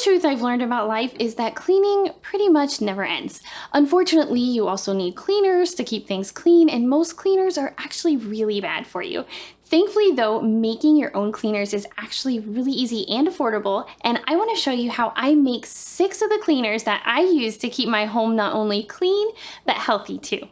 truth I've learned about life is that cleaning pretty much never ends. Unfortunately, you also need cleaners to keep things clean, and most cleaners are actually really bad for you. Thankfully though, making your own cleaners is actually really easy and affordable, and I want to show you how I make 6 of the cleaners that I use to keep my home not only clean, but healthy too.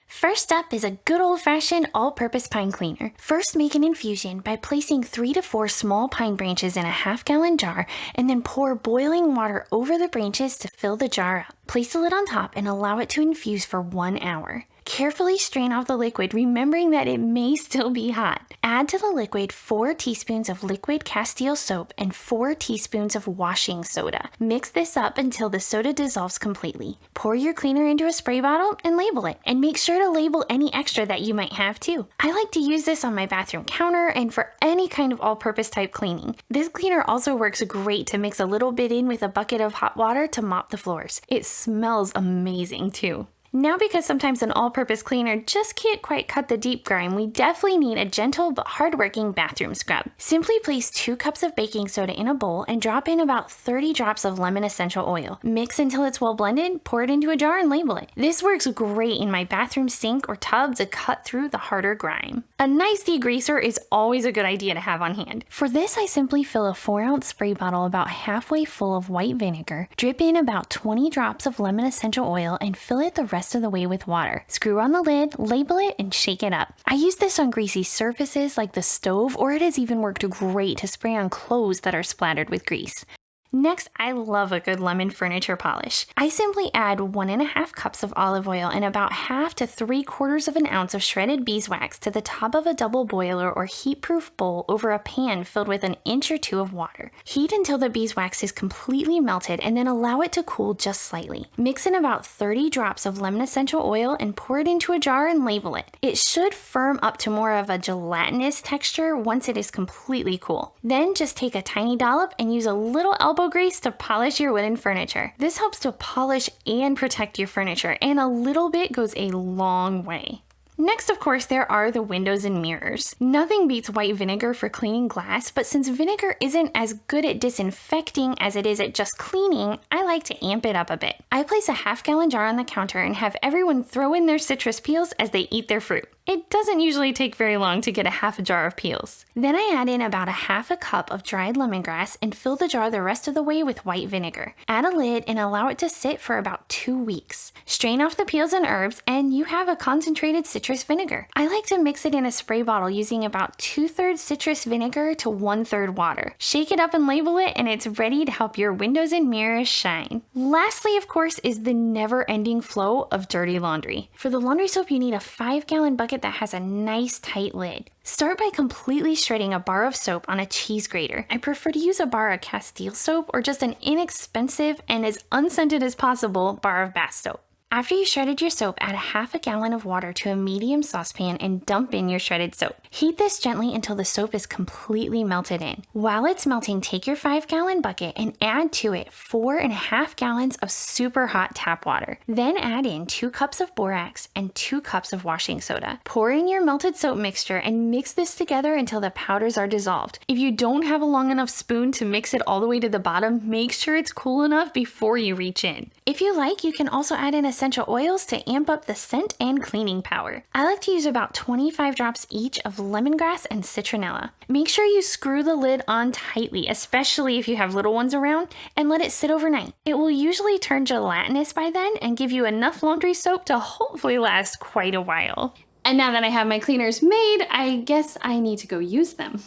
First up is a good old-fashioned all-purpose pine cleaner. First, make an infusion by placing 3 to 4 small pine branches in a half-gallon jar and then pour boiling water over the branches to fill the jar up. Place the lid on top and allow it to infuse for 1 hour. Carefully strain off the liquid, remembering that it may still be hot. Add to the liquid 4 teaspoons of liquid Castile soap and 4 teaspoons of washing soda. Mix this up until the soda dissolves completely. Pour your cleaner into a spray bottle and label it. And make sure to label any extra that you might have too. I like to use this on my bathroom counter and for any kind of all-purpose type cleaning. This cleaner also works great to mix a little bit in with a bucket of hot water to mop the floors. It smells amazing too. Now, because sometimes an all-purpose cleaner just can't quite cut the deep grime, we definitely need a gentle but hard-working bathroom scrub. Simply place 2 cups of baking soda in a bowl and drop in about 30 drops of lemon essential oil. Mix until it's well blended, pour it into a jar and label it. This works great in my bathroom sink or tub to cut through the harder grime. A nice degreaser is always a good idea to have on hand. For this, I simply fill a 4-ounce spray bottle about halfway full of white vinegar, drip in about 20 drops of lemon essential oil, and fill it the rest of the way with water. Screw on the lid, label it, and shake it up. I use this on greasy surfaces like the stove, or it has even worked great to spray on clothes that are splattered with grease. Next, I love a good lemon furniture polish. I simply add 1.5 cups of olive oil and about 1/2 to 3/4 of an ounce of shredded beeswax to the top of a double boiler or heat-proof bowl over a pan filled with 1 inch or 2 of water. Heat until the beeswax is completely melted and then allow it to cool just slightly. Mix in about 30 drops of lemon essential oil and pour it into a jar and label it. It should firm up to more of a gelatinous texture once it is completely cool. Then just take a tiny dollop and use a little elbow grease to polish your wooden furniture. This helps to polish and protect your furniture, and a little bit goes a long way. Next, of course, there are the windows and mirrors. Nothing beats white vinegar for cleaning glass, but since vinegar isn't as good at disinfecting as it is at just cleaning, I like to amp it up a bit. I place a half-gallon jar on the counter and have everyone throw in their citrus peels as they eat their fruit. It doesn't usually take very long to get a half a jar of peels. Then I add in about 1/2 cup of dried lemongrass and fill the jar the rest of the way with white vinegar. Add a lid and allow it to sit for about 2 weeks. Strain off the peels and herbs and you have a concentrated citrus vinegar. I like to mix it in a spray bottle using about 2/3 citrus vinegar to 1/3 water. Shake it up and label it and it's ready to help your windows and mirrors shine. Lastly, of course, is the never-ending flow of dirty laundry. For the laundry soap, you need a 5-gallon bucket that has a nice tight lid. Start by completely shredding a bar of soap on a cheese grater. I prefer to use a bar of Castile soap or just an inexpensive and as unscented as possible bar of bath soap. After you've shredded your soap, add 1/2 gallon of water to a medium saucepan and dump in your shredded soap. Heat this gently until the soap is completely melted in. While it's melting, take your 5-gallon bucket and add to it 4.5 gallons of super hot tap water. Then add in 2 cups of borax and 2 cups of washing soda. Pour in your melted soap mixture and mix this together until the powders are dissolved. If you don't have a long enough spoon to mix it all the way to the bottom, make sure it's cool enough before you reach in. If you like, you can also add in essential oils to amp up the scent and cleaning power. I like to use about 25 drops each of lemongrass and citronella. Make sure you screw the lid on tightly, especially if you have little ones around, and let it sit overnight. It will usually turn gelatinous by then and give you enough laundry soap to hopefully last quite a while. And now that I have my cleaners made, I guess I need to go use them.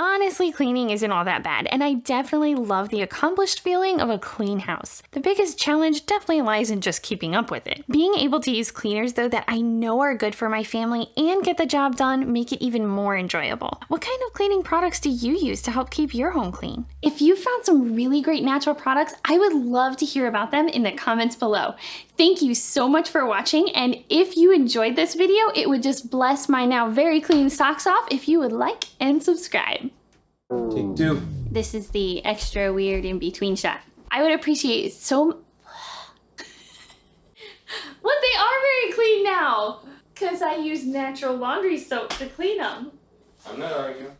Honestly, cleaning isn't all that bad, and I definitely love the accomplished feeling of a clean house. The biggest challenge definitely lies in just keeping up with it. Being able to use cleaners, though, that I know are good for my family and get the job done make it even more enjoyable. What kind of cleaning products do you use to help keep your home clean? If you found some really great natural products, I would love to hear about them in the comments below. Thank you so much for watching, and if you enjoyed this video, it would just bless my now very clean socks off if you would like and subscribe. Take 2. This is the extra weird in between shot. I would appreciate it so Well, they are very clean now, because I use natural laundry soap to clean them. I'm not arguing.